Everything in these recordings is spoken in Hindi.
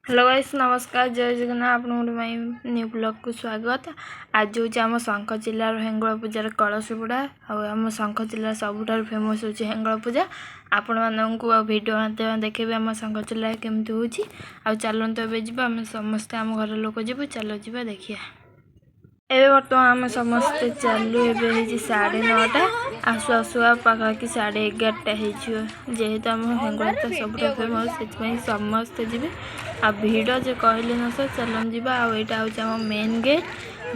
हेलो गाइस नमस्कार जय जगन्नाथ आप न्यू ब्लॉग को स्वागत। आज हूँ आम शंख जिलार हेंगुल पूजार कलश बुड़ा आम शंख जिला सबुठार फेमस हूँ हेंगुल पूजा। आपण मानक भिडियो माध्यम देखेबे आम शंख जिला केमती होची। आ चलते एवं जी आम समस्ते आम घर लोक जीव चलो जी देखिए। एवं बर्तमान आम समस्ते चलू एवं 9:30 आसु आसुआ पाखापाखि 11:30 जेहेतु आम हेंगुल तो सब फेमस से समस्ते जी आ भिड़ जे कहले न सर चलन जी आईटा हूँ मेन गेट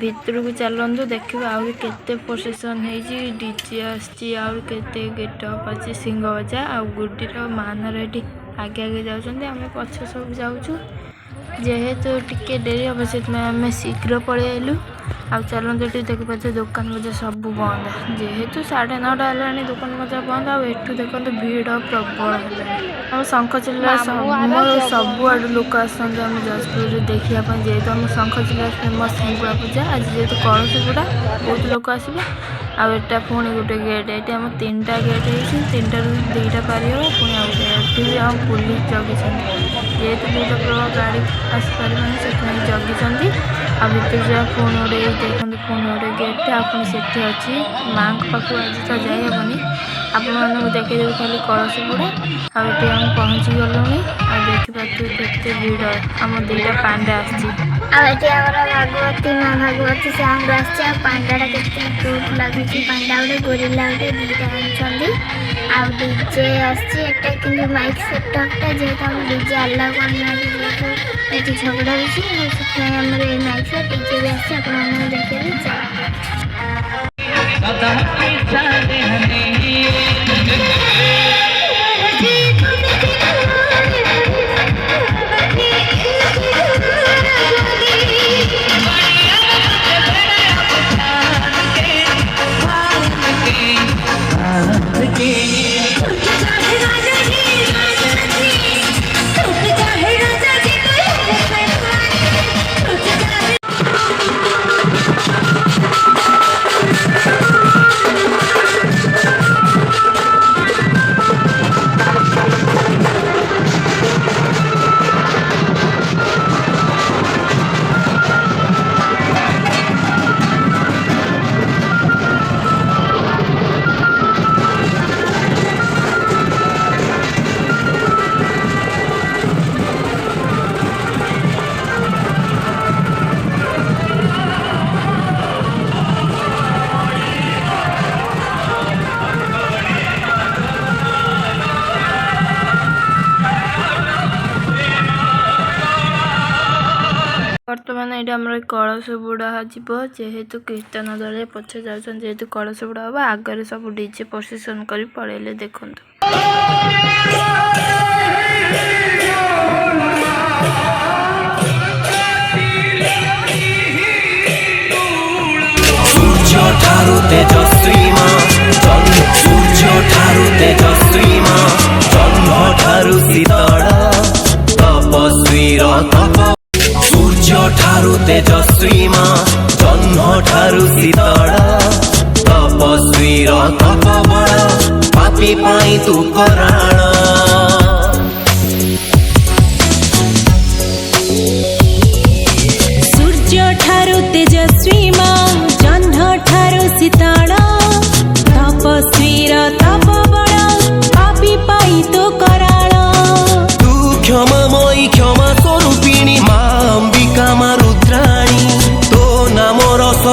भितर को चलतु देखिए आहरी केते प्रोसेसन होती डीजे आते गेटअप अच्छे सिंह बजा आ गुड्डीर मानर ये आगे आगे जाऊँ आम पछ सब जाऊँ जेहेतु टिके डेरी हम से आम शीघ्र पलि आलु आ चलते ये देखिए दुकान बजार सब बंद जेहेतु 9:30 है दुकान बजार बंद आठू देखते भिड़ प्रबल है। आम शंख जिला सबुआड़ लोक आसम जाजपुर देखापी जेहेतु आम शंख जिला फेमस हेंगुला पूजा आज जेहेतु कलश बुड़ा बहुत लोक आसवे आटा पुणी गोटे गेट ये आम 3टा गेट है 3टा 2टा पारि हो पुणी आगे आम पुलिस जगी जेहेतु भिड़ प्रबल गाड़ी आसपार से जगी आ भर जा पुणी गोटे देखते पुणी गोटे गेट आपड़ी से अच्छी माँ पाखु आज तो जाइबनी आपण मानक देखिए खाली कलश बुड़ा आम पहुँची गलु आ देखिए केते भिड़ आम 2टा पांडा भागवती माँ भागवती से आम पांडाटा के क्यूट लगुच पांडा गोटे गोरिल्ला गोटे 2टा आम डीजे आसटा माइक सेटअपटा जेहेतु आम डीजे अलाउ करना ये झगड़ा होती माइक से डीजे भी आसे देखिए बर्तमान ये आम कलश बुड़ा जेहेतु कीर्तन दल पछे जाऊँ जेहेतु कलश बुड़ा हम आगे सब डीजे प्रोसेसन कर पड़े देखु तेजस्वी माँ जन्म ठारू शीतल तपस्वीर तप बड़ पापी पाई तू कराण सूर्य ठारू तेजस्वी माँ जन्म ठारू शीतल तपस्वीर तप बड़ पापी पाई तू कराण तू क्षमामयी क्षमा स्वरूपिणी माँ अंबिका माँ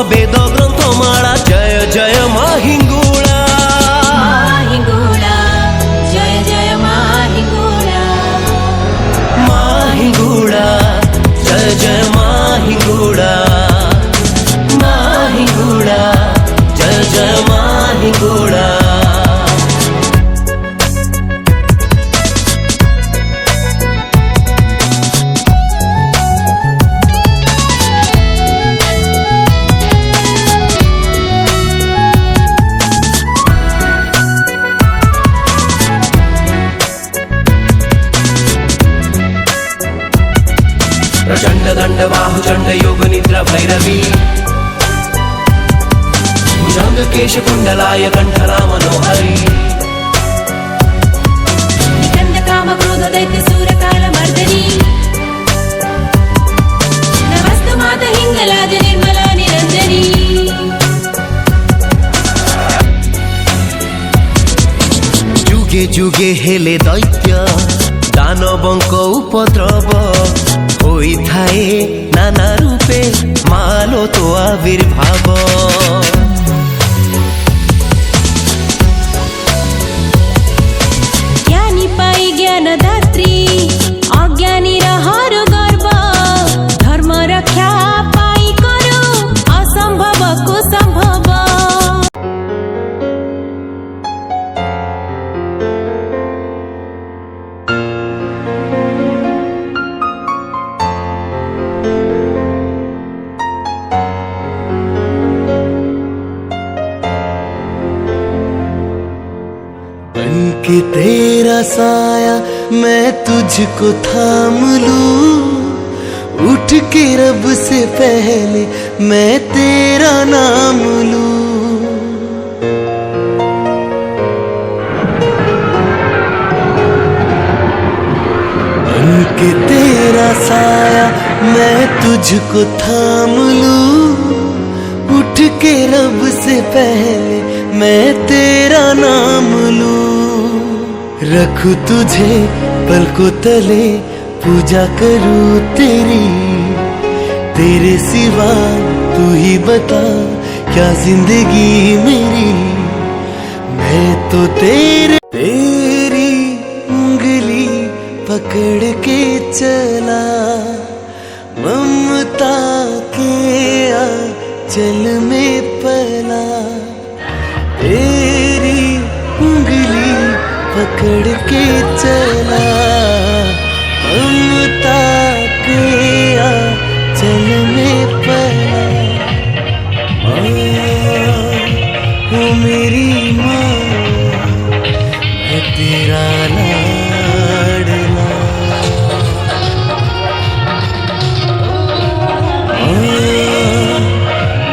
वेद ग्रंथ माला जय जय माहिंगुला माहिंगुला जय जय माहिंगुला माहिंगुला जय जय माहिंगुला माहिंगुला जय जय माहिंगुला प्रचंड दंड बाहु चंड योग निद्रा भैरवी भुजंग केश कुंडलाय कंठरा मनोहरी काम क्रोध दैत्य सूर काल मर्दनी ହେଲେ ଦୈତ୍ୟ ଦାନବଙ୍କ ଉପଦ୍ରବ ହୋଇଥାଏ ନାନା ରୂପେ ମାଲୋ ତୋ ଆବିର୍ଭାବ। ज्ञानी पाई ज्ञानदात्री अज्ञानी हर गर्व धर्म रक्षा पाई करो असंभव को संभव। बन के तेरा साया मैं तुझको थाम लूं, उठ के रब से पहले मैं तेरा नाम लूं। बन के तेरा साया मैं तुझको थाम लूं, उठ के रब से पहले मैं तेरा नाम लूं। रखूं तुझे पलकों तले पूजा करूं तेरी, तेरे सिवा तू ही बता क्या जिंदगी मेरी। मैं तो तेरी उंगली पकड़ के चला, ममता के आंचल में पला। तेरी उंगली पकड़ के चला, ममता के आंचल में पला। ओ मेरी माँ मैं तेरा लाडला।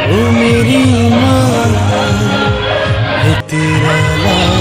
ओ मेरी माँ मैं तेरा लाडला।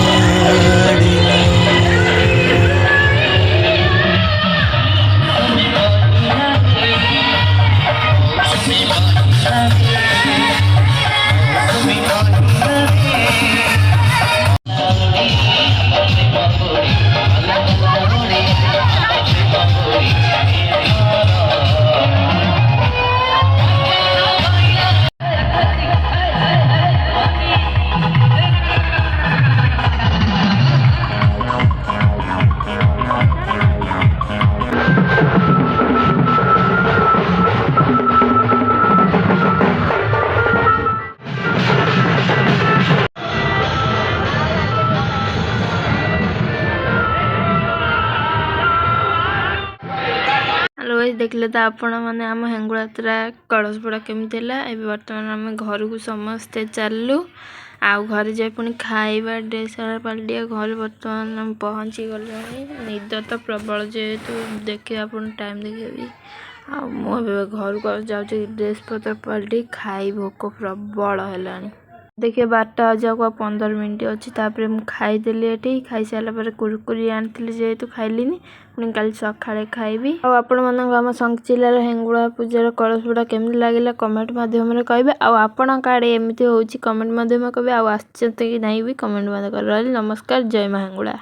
हेलो गाइस, देखले तो आपण मैंने आम हेंगुड़ा यात्रा कलशपोड़ा केमती है। एवं बर्तमान आम घर को समस्ते चलू आउ घर जाए पुणी खाଇବା ड्रेस पलटिया घर बर्तमान आम पहुँची गले। निद तो प्रबल जेहेतु देखिए आप टाइम देखी मुझे घर को जाऊँगी ड्रेस पत्र पलटि खाई भोक प्रबल है। देखिए 12टा बजाक 15 मिनट अच्छी तापर मुझे खाईदेली ये खाई सारापर कुरकुरी आनी जेहेतु खाइलिनी पुणी काली सकाଳେ खाइबी। आपण मानक आम संखचिल्लार हेंगुड़ा पूजार कलशपोड़ा केमती लगे कमेंट माध्यम कहे। आपण आड़े एमती हो कमेंट माध्यम कहे। आसचंत कि नहीं भी कमेंट कर। नमस्कार, जय मां हेंगुड़ा।